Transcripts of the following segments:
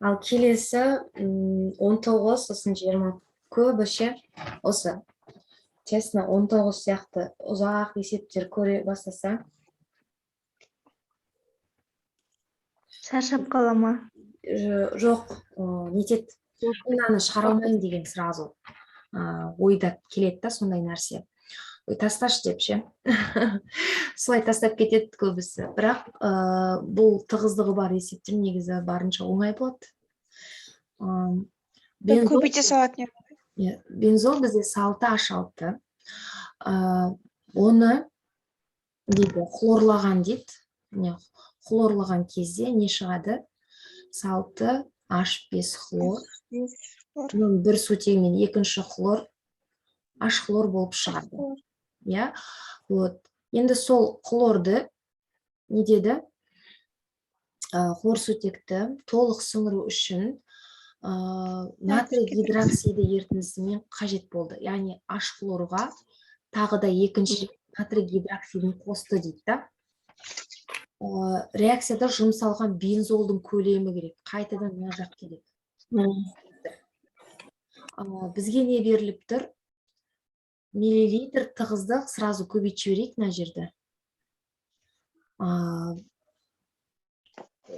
Ал келесі 19 сосын 20 көбіше осы честно 19 сияқты ұзақ есептер көре бастаса Шаршап қала ма? жоқ, нетеді, мынаны шығара алмаймын деген сразу ойда келеді да сондай нәрсе. Ой, тасташы деп ше. Солай тастап кетеді көбісі. Бірақ бұл тығыздығы бар есептер негізі барынша оңай болады. Көбейте салатын. Бензол бізде салты H6. Оны дейді хлорлаған дейді. Хлорлаған кезде не шығады? Салты H5 хлор. Бір сутегімен екінші хлор H хлор болып шығады. Я, вот. Енді сол хлорды не деді? Хлор сутекті толық сіңіру үшін натрий гидроксиді ерітіндісімен қажет болды. Яғни H хлорға тағы да екінші натрий гидроксидін қосты дейді да. Реакцияда жұмсалған бензолдың көлемі керек. Қайтадан мына жақ керек. Бізге не беріліп тұр? Миллилитр тығыздық сразу көбейтіп жіберейік мына жерді.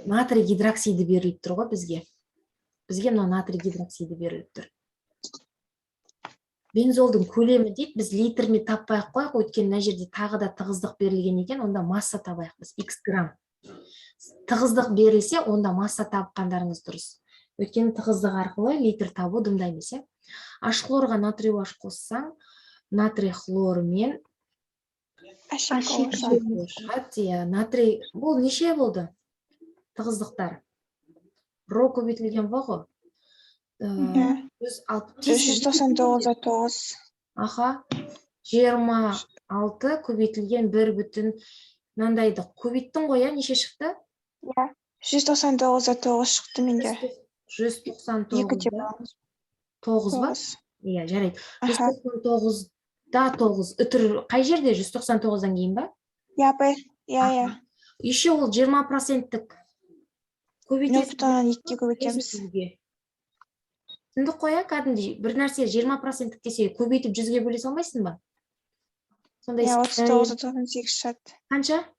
Натрий гидроксиді беріліп тұр ғой бізге. Бізге мына натрий гидроксиді беріліп тұр. Бензолдың көлемі дейді, біз литрмен таппай-ақ қояйық, өйткені мына жерде тағы да тығыздық берілген екен, онда масса табайық біз, x грамм. Тығыздық берілсе, онда масса тапқандарыңыз дұрыс. Өйткені тығыздық арқылы литр табу дымда емес. H хлорға натрий OH қоссаң, натрий хлорымен натрий бұл неше болды? Тығыздықтар. Ро көбейтілген ба? 199. Аха, 26 көбейтілген 1 бүтін мынандайды көбейттің ғой, неше шықты? 199 шықты менде. 199 9 ба? Иә, жарайды. 199-да 9 үтір қай жерде? 199-дан кейін ба? Иә. Еще ол 20%-тік көбейтесіз. 0,2 көбейтеміз. Түсіндік қоя, кәдімдей бір нәрсе 20%-тік десе көбейтіп 100-ге бөле салмайсың ба? 39-98 шығады. Қанша?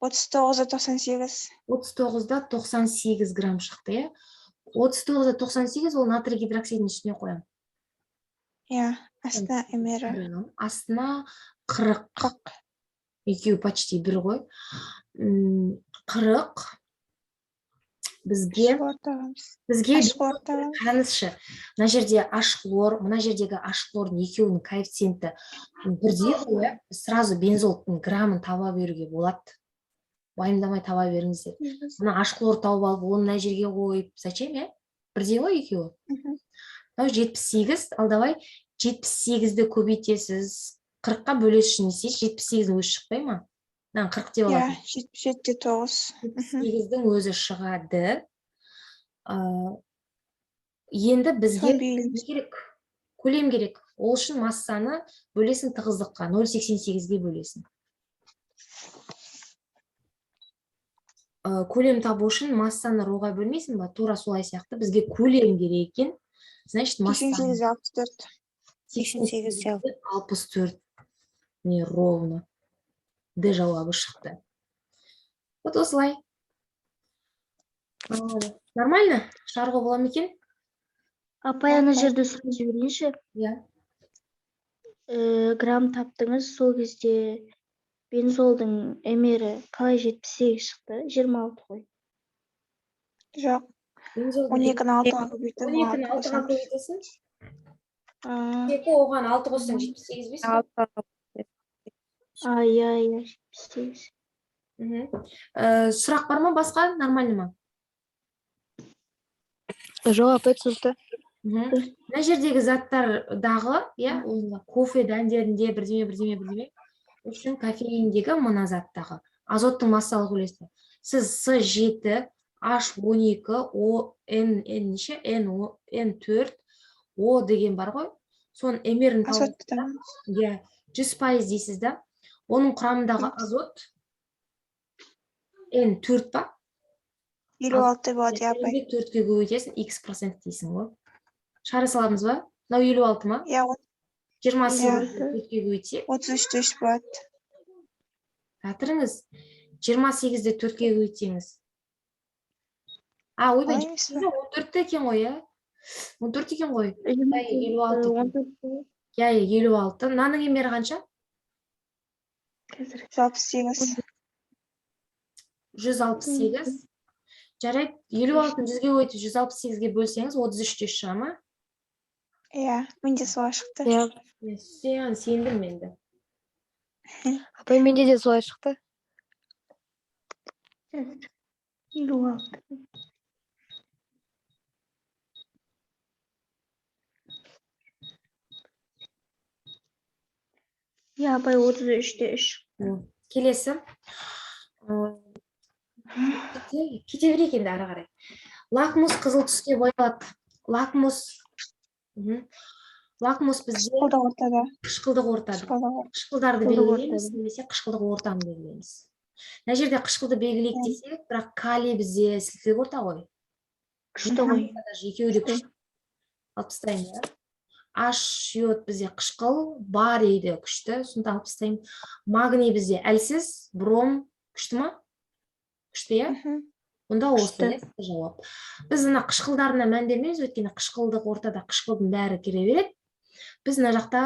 39-98. 39-да 98 грамм шықты, е? 39-да 98 ол натрий гидроксидінің үстіне қоям. Иә, астына эмері. Астына 40. Екеуі почти бір ғой. 40. Бізге қараңызшы, мына жерде H хлор, мына жердегі H хлордың екеуінің коэффициенті бірдей ғой, сразу бензолдың граммын таба беруге болады. Уайымдамай таба беріңіздер. Мына H хлор тауып алып, оны мына жерге қойып, зачем, е? Бірдей ғой екеуі. 78, ал давай 78-ді көбейтесіз, 40-қа бөлесіз үшін есе, 78-дің өзі шықпай ма? 40 деп алады. 77-9. 78-дің өзі шығады. Енді бізге керек, көлем керек. Ол үшін массаны бөлесің тығыздыққа, 0,88-ге бөлесің. Көлем табу үшін массаны роға бөлмейсің ба? Тура солай сияқты бізге көлем керек екен. Значит, массаны 88-64. 64. Не ровно. Д жауабы шықты. Вот осылай. Нормально? Шығаруға бола ма екен? Апай, ана жерде сұрақ жіберейінші. Иә. Грамм таптыңыз, сол кезде бензолдың эмері қалай 78 шықты? 26 қой. Жоқ. 12-ні 6-ға көбейтім. 12-ні 6-ға көбейтесің? Оған 6 қоссаң 78 бес пе? Иә, 78. Сұрақ бар ма басқа? Нормально ма? Жоқ, апай, түсінікті. Мына жердегі заттардағы, кофе дәндерінде бірдеме үшін кофеиндегі мына заттағы азоттың массалық үлесі. Сіз С7, H12, N4, O деген бар ғой. Соның эмерін тауып, 100% дейсіз да. Оның құрамындағы азот N4 ба? 56 болады, иә, апай. 4-ке көбейтесің, x% дейсің ғой. Шығара саламыз ба? Мынау 56 ма? Иә, 28-ді 4-ке көбейтсек. 33 болады. Жатырыңыз. 28-ді 4-ке көбейтсеңіз. Ойбай, Олай емес пе? 14 екен ғой, иә? 14 екен ғой. 56. 56. Мынаның емері қанша? Қазір 168. 168. Жарайды, 56-ны 100-ге көбейтіп 168-ге бөлсеңіз 33-те шыға ма? Иә, менде солай шықты. Сен сендім менді. Апай, менде де солай шықты. 56. Иә, апай, 33-те 3. Келесі. Кете берейік енді ары қарай. Лакмус қызыл түске боялады. Лакмус бізде Қышқылдық ортада. қышқылдық ортада. Қышқылдарды Қышқылдық белгілейміз, ортада. немесе қышқылдық ортаны белгілейміз. Мына жерде қышқылды белгілейік десек, бірақ калий бізде сілтілік орта ғой. Күшті ғой. Екеуі де күшті. Алып тастаймын, иә. H йод бізде қышқыл, барий де күшті, сонда алып тастаймын. Магний бізде әлсіз, бром күшті ма? Күшті, иә? Онда осы жауап. Біз мына қышқылдарына мән бермейміз, өйткені қышқылдық ортада қышқылдың бәрі кіре береді. Біз мына жақта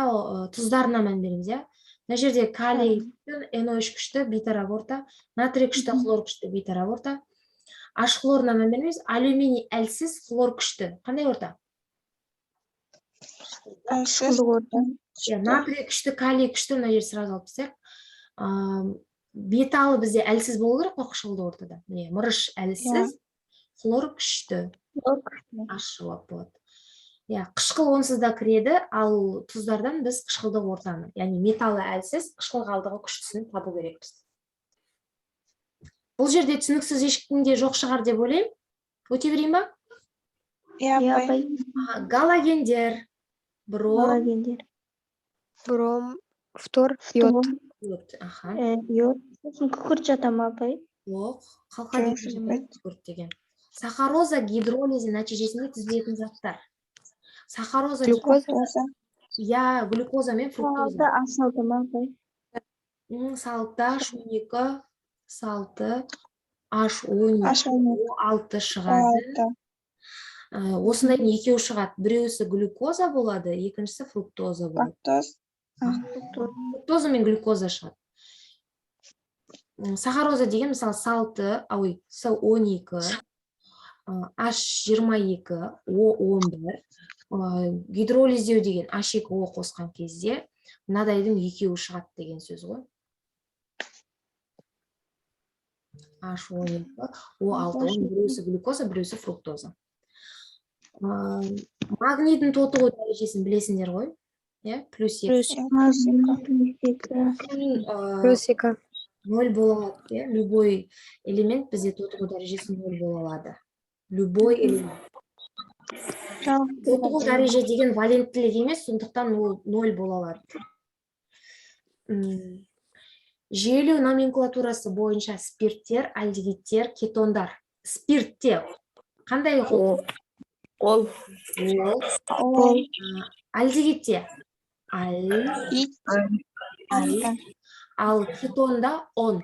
тұздарына мән береміз, иә? Мына жерде калий NO3 күшті, бейтарап орта, натрий күшті, хлор күшті, бейтарап орта. H хлорына мән бермейміз, алюминий әлсіз, хлор күшті. Қандай орта? Қышқылдық орта. Натрий күшті, калий күшті, мына жер сразу алып тастайық. Металы бізде әлсіз болу керек қой қышқылдық ортада. Міне, мырыш әлсіз, хлор күшті. H жауап болады. Қышқыл онсыз да кіреді, ал тұздардан біз қышқылдық ортаны, яғни металы әлсіз, қышқыл қалдығы күштісін табу керекпіз. Бұл жерде түсініксіз ешкімде жоқ шығар деп ойлаймын. Өте берейін ба? Иә, апай. Галогендер. Бром, фтор, йод. Йод. Сосын күкірт жата ма, апай? жоқ, қалқа күкірт деген. Сахароза гидролизі нәтижесінде түзілетін заттар. Сахароза, Глюкоза. глюкоза мен фруктоза. Асалды ма, апай? Салты, H12, салты, H12, O6 шығады. Осындайдың екеуі шығады. Біреусі глюкоза болады, екіншісі фруктоза болады. Фруктоза мен глюкоза шығады. Сахароза деген, мысалы, салты, С12, H22, O11, гидролиздеу деген H2O қосқан кезде, мынадайдың екеуі шығады деген сөз ғой. H12, O6, біреусі глюкоза, біреусі фруктоза. Магнийдің тотығу дәрежесін білесіңдер ғой? Плюс 2. Плюс 2. 0 бола алады. Любой элемент бізде тотығу дәрежесі 0 бола алады. Любой элемент. Тотығу дәреже деген валенттілік емес, сондықтан ол 0 бола алады. Жүйелеу номенклатурасы бойынша спирттер, альдегидтер, кетондар. Спиртте қандай ол? Ол. Альдегидте ал кетонда 10.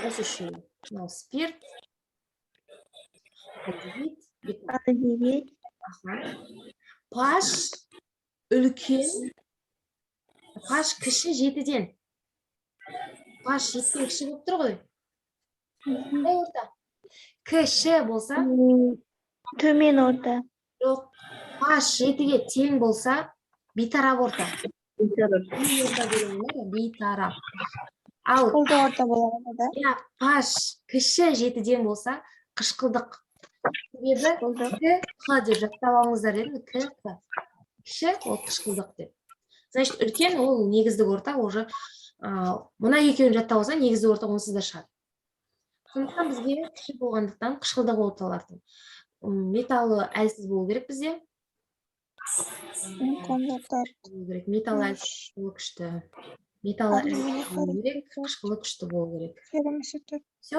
Осы үшін спирт, альдегид, паш үлкен, паш кіші 7-ден. Паш 7-ден кіші болып тұр ғой. Қандай орта? Кіші болса? Төмен орта. Жоқ, паш 7-ге тең болса, бейтарап орта. Бейтарап. Ал паш кіші 7-ден болса, қышқылдық. Себебі Қ деп жаттап алыңыздар дедім, К. Кіші ол қышқылдық деп. Значит, үлкен ол негіздік орта, уже мұна екеуін жаттап алса, негіздік орта онсыз да шығады. Сондықтан бізге кіші болғандықтан қышқылдық орталардың металы әлсіз болу керек бізде. Металы әлсіз болу күшті. Металы әлсіз болу керек, қышқылы күшті болу керек. Все?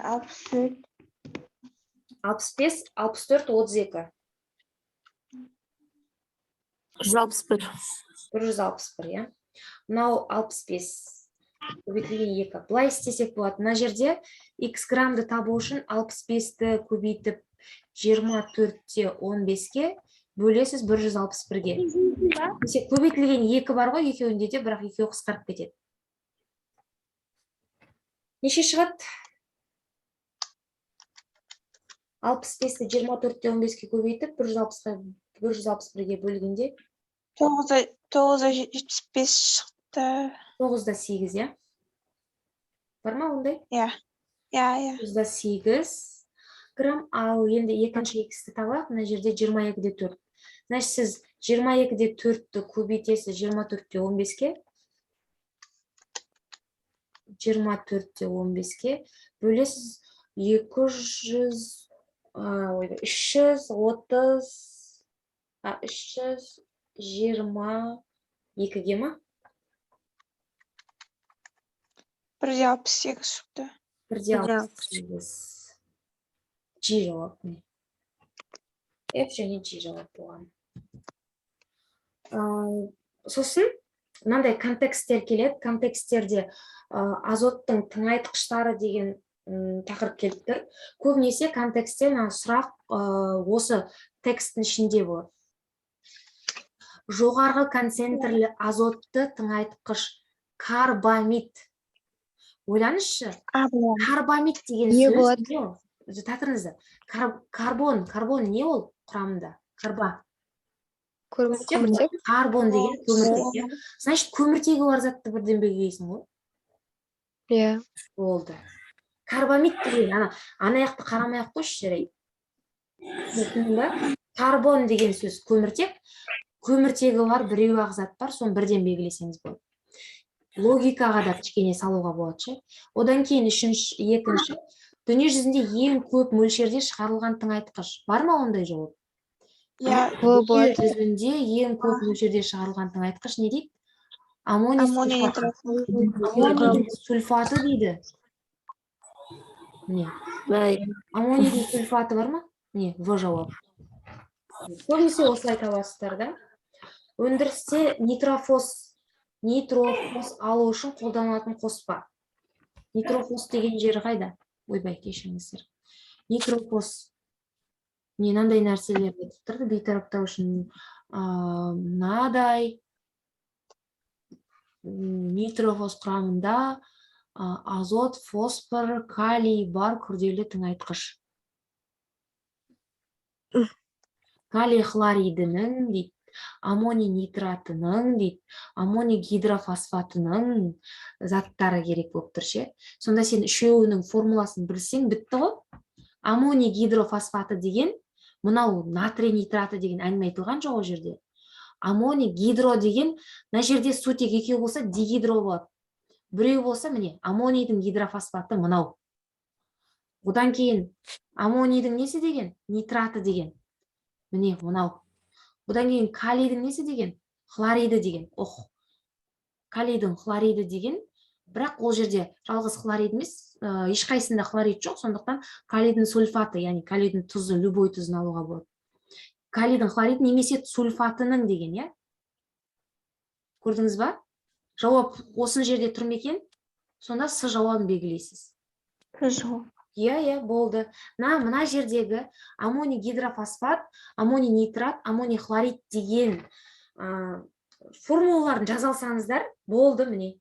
Алпыс төрт. 65, 64, 32. 161. 161, иә. Мынау 65. Көбейтілген 2. Бұлай істесек болады. Мына жерде x граммды табу үшін 65-ті көбейтіп 24-те 15-ке бөлесіз 161-ге. Көбейтілген 2 бар ғой, екеуінде де, бірақ екеуі қысқарып кетеді. Неше шығады? 65-ті 24-те 15-ке көбейтіп 161-ге бөлгенде 975 шықты. 9-да 8, иә? Бар ма ондай? Иә. 9-да 8 грамм, ал енді екінші x-ті табайық. Мына жерде 22-де 4. Значит, сіз 22-де 4-ті көбейтесіз 24-те 15-ке. 24-те 15-ке бөлесіз 322-ге ма? 168 шықты. 168. G жауап. F және G жауап болған. Сосын, мынандай контексттер келеді. Контексттерде азоттың тыңайтқыштары деген тақырып келіп тұр. Көбінесе контекстте сұрақ осы тексттің ішінде болады. Жоғарғы концентрлі азотты тыңайтқыш карбамид. Ойланызшы, карбамид деген Не сөз болады? не ол? Татырыңызды. Карбон не ол құрамында? Көміртек. Карбон деген көміртек. Значит, көміртегі бар затты бірден бөлгейсің ғой. Иә. Болды. Карбамид деген, анаяқты қарамай-ақ қойшы жарайды. Карбон деген сөз көміртек. Көміртегі бар, біреу ақ зат бар, соны бірден белгілесеңіз болады. Логикаға да кішкене салуға болады. Одан кейін екінші, дүние жүзінде ең көп мөлшерде шығарылған тыңайтқыш. Бар ма ондай жауап? Дүние жүзінде ең көп мөлшерде шығарылған тыңайтқыш не дейді? Аммоний сульфаты дейді. Не? Аммонийдің сульфаты бар ма? Не, В жауап. Көбінесе осылай табасыздар да. Өндірісте нитрофос алу үшін қолданылатын қоспа. Нитрофос деген жері қайда? Ойбай, кешіріңіздер. Нитрофос. Мынандай нәрселер айтып тұрды, бейтараптау үшін мынадай нитрофос құрамында азот, фосфор, калий бар күрделі тыңайтқыш. Калий хлоридінің дейді, аммоний нитратының дейді, аммоний гидрофосфатының заттары керек болып тұр ше. Сонда сен үшеуінің формуласын білсең бітті ғой. Аммоний гидрофосфаты деген, мынау натрий нитраты деген әңгіме айтылған жоқ ол жерде. Аммоний гидро деген, мына жерде сутек екеу болса дигидро болады. Біреу болса, міне, аммонийдің гидрофосфаты мынау. Одан кейін аммонийдің несі деген? Нитраты деген. Міне, мынау. Одан кейін калийдің несі деген? Хлориді деген. Калийдің хлориді деген, бірақ ол жерде жалғыз хлорид емес, ешқайсында хлорид жоқ, сондықтан калийдің сульфаты, яғни калийдің тұзы, любой тұзын алуға болады. Калийдің хлорид немесе сульфатының деген, иә? Көрдіңіз ба? Жауап осын жерде тұр ма екен? Сонда С жауабын белгілейсіз. Иә, болды. Мына жердегі аммоний гидрофосфат, аммоний нитрат, аммоний хлорид деген формулаларын жазалсаңыздар, болды міне.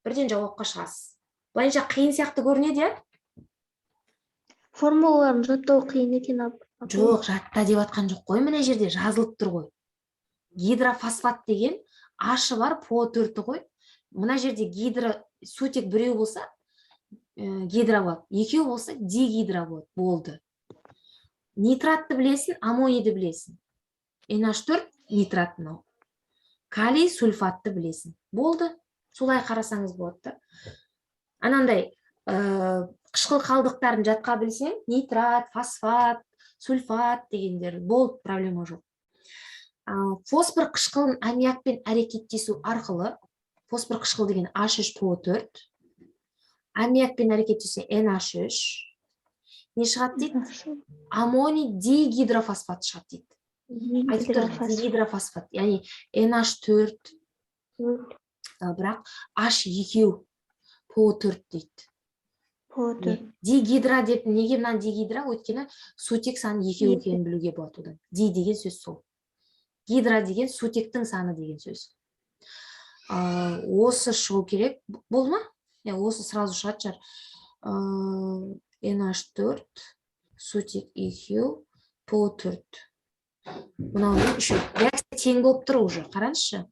Бірден жауапқа шығасыз. Былайынша қиын сияқты көрінеді, иә? Формулаларын жаттау қиын екен. Жоқ, жатта деп атқан жоқ қой, мына жерде жазылып тұр ғой. Гидрофосфат деген ашы бар, по төрті ғой. Мына жерде сутек біреу болса, гидро болады. Екеу болса, дигидро болады. Болды. Нитратты білесің, аммонийді білесің. NH4 нитрат мынау. Калий сульфатты білесің. Болды. Солай қарасаңыз болады. Анандай қышқыл қалдықтарын жатқа білсең, нитрат, фосфат, сульфат дегендер болды, проблема жоқ. Фосфор қышқылын аммиакпен әрекеттесу арқылы фосфор қышқыл деген H3PO4. Аммиакпен әрекеттесе NH3. Не шығады дейді? Аммоний дигидрофосфат шығады дейді. Айтып тұр, дигидрофосфат, яғни NH4, бірақ H2PO4 дейді. Дигидра деп, неге мынаны дигидра? Өйткені сутек саны 2 екенін білуге болады одан. Ди деген сөз сол. Гидра деген сутектің саны деген сөз. Осы шығу керек. Бұл ма? Осы сразу шығады шығар. NH4, сутек екеу, PO4. Мынауның үшеу. Тең болып тұр уже. Қараңызшы.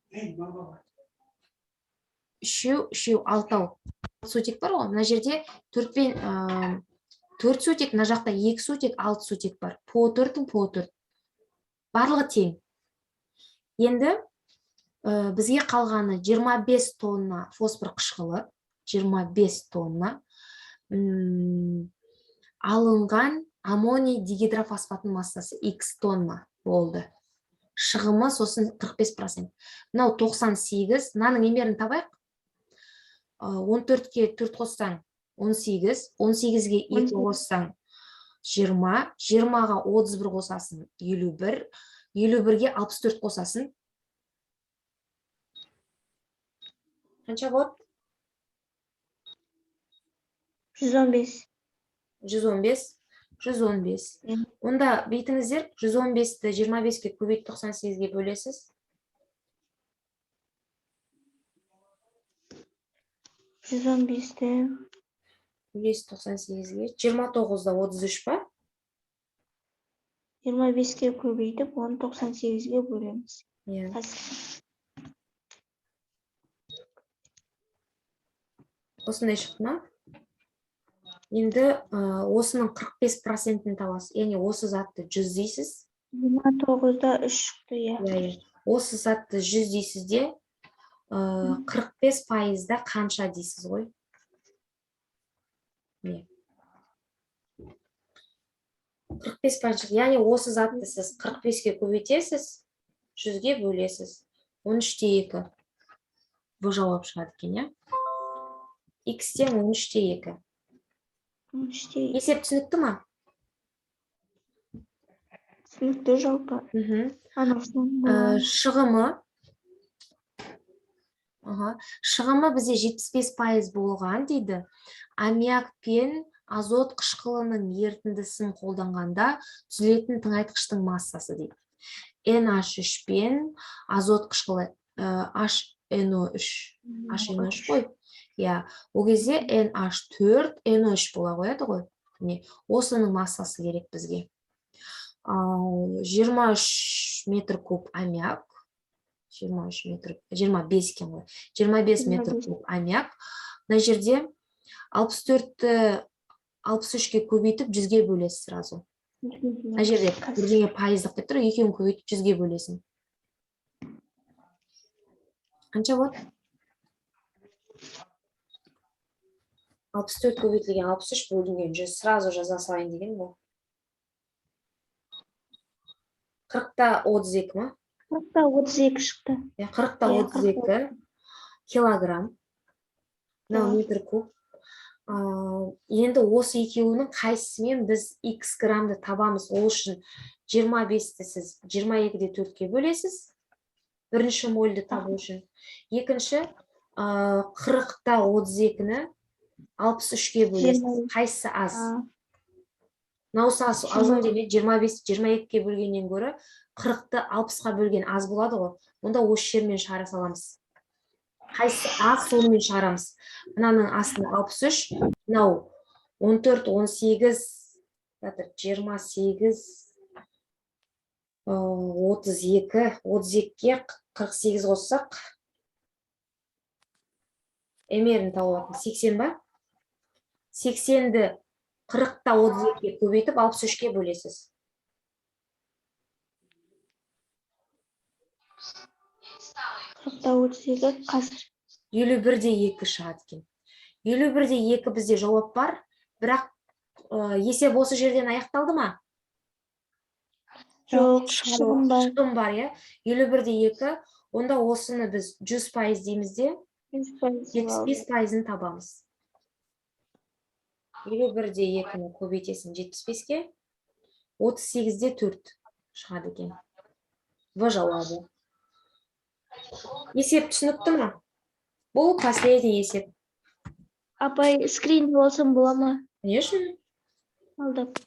Үшеу, алтау. Сутек бар ғой. Мына жерде 4 сутек, мына жақта 2 сутек, 6 сутек бар. PO4. Барлығы тең. Енді бізге қалғаны 25 тонна фосфор қышқылы, 25 тонна алынған аммоний дигидрофосфаттың массасы X тонна болды. Шығымы сосын 45%. Мынау 98, мынаның емерін табайық. 14-ке 4 қоссаң 18, 18-ге 2 қоссаң 20, 20-ға 31 қосасың 51, 51-ге 64 қосасың. Қанша болады? 115. 115. Онда бейтіңіздер 115-ті 25-ке көбейт 98-ге бөлесіз. 115-ті бөлесіз 98-ге. 29-да 33 па? 25-ке көбейтіп, оны 98-ге бөлеміз. Осындай шықты ма? Енді осының 45%-ін табасыз. Яғни осы затты 100 дейсіз. 29-да 3 шықты, Осы затты 100 дейсіз де 45%-да қанша дейсіз ғой? 45%. Яғни осы затты сіз 45-ке көбейтесіз, 100-ге бөлесіз. 13-те 2. Бұл жауап шығады екен, X-тен 13-те 2. Есеп түсінікті ма? Түсінікті жалпы. Шығымы бізде 75% болған дейді. Аммиак пен азот қышқылының ерітіндісін қолданғанда түзілетін тыңайтқыштың массасы дейді. NH3 пен азот қышқылы HNO3 қой. Ол кезде NH4, NO3 бола қояды ғой. Осының массасы керек бізге. 23 метр куб аммиак. 25 екен ғой. 25 метр куб аммиак. Мына жерде 64-ті 63-ке көбейтіп 100-ге бөлесіз сразу. Мына жерде бірдеңе пайыздық деп тұр, екеуін көбейтіп 100-ге бөлесің. Қанша болады? 64 көбейтілген 63 бөлінген 100 сразу жаза салайын деген бұл. 40-та 32 ма? 40-та 32 шықты. 40-та 32 килограмм. Метр куб. Енді осы екеуінің қайсысымен біз X граммды табамыз. Ол үшін 25-ті сіз 22-де 4-ке бөлесіз. Бірінші мольді табу үшін. Екінші 40-та 32-ні 63-ке бөлесіз. Қайсысы аз? Наусы аз деме 25-22-ке бөлгеннен көрі 40-ты 60-қа бөлген аз болады ғой. Онда осы жермен шығара саламыз. Қайсысы аз, сонымен шығарамыз. Мынаның астына 63, мынау 14, 18, 28, 32, 32-ке 48 қоссақ, емерін тауып 80 ба? 80-ді 40-та 32-ке көбейтіп 63-ке бөлесіз. 40-та 32 қазір 51-де 2 шығады екен. 51-де 2 бізде жауап бар, бірақ есеп осы жерден аяқталды ма? Жоқ, шығым бар. Шығым бар, 51-де 2, онда осыны біз 100% дейміз де. 75%-ын табамыз. Елу бірде 2-ні көбейтесің 75-ке, 38-де 4 шығады екен. В жауабы. Есеп түсінікті ма? Бұл последний есеп. Апай, скринде болсам бола ма? Конечно. Алдап.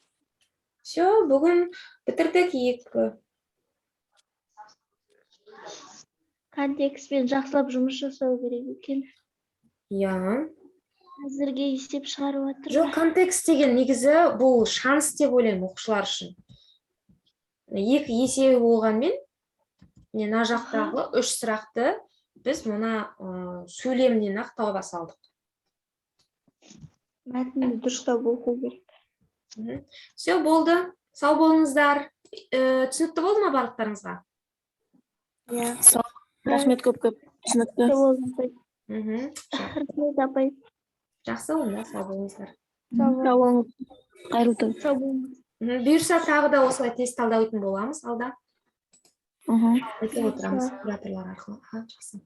Все, бүгін бітірдік екі. Контекстпен жақсылап жұмыс жасау керек екен. Я. Әзірге есеп шығарып жатыр. Жоқ, контекст деген негізі бұл шанс деп ойлаймын оқушылар үшін. Екі есебі болғанмен, мына жақтағы 3 сұрақты біз мұна сөйлемнен ақ таба салдық. Мәтінді дұрыстап оқу керек. Все, болды. Сау болыңыздар. Түсінікті болды ма барлықтарыңызға? Иә. Рахмет көп-көп. Түсінікті. Рахмет, апай. Жақсы онда, сау болыңыздар. Сау болыңыз. Қайырлы түн. Сау болыңыз. Бұйырса тағы да осылай тест талдайтын боламыз алда. Мгм. Айтып отырамыз кураторлар арқылы. Жақсы.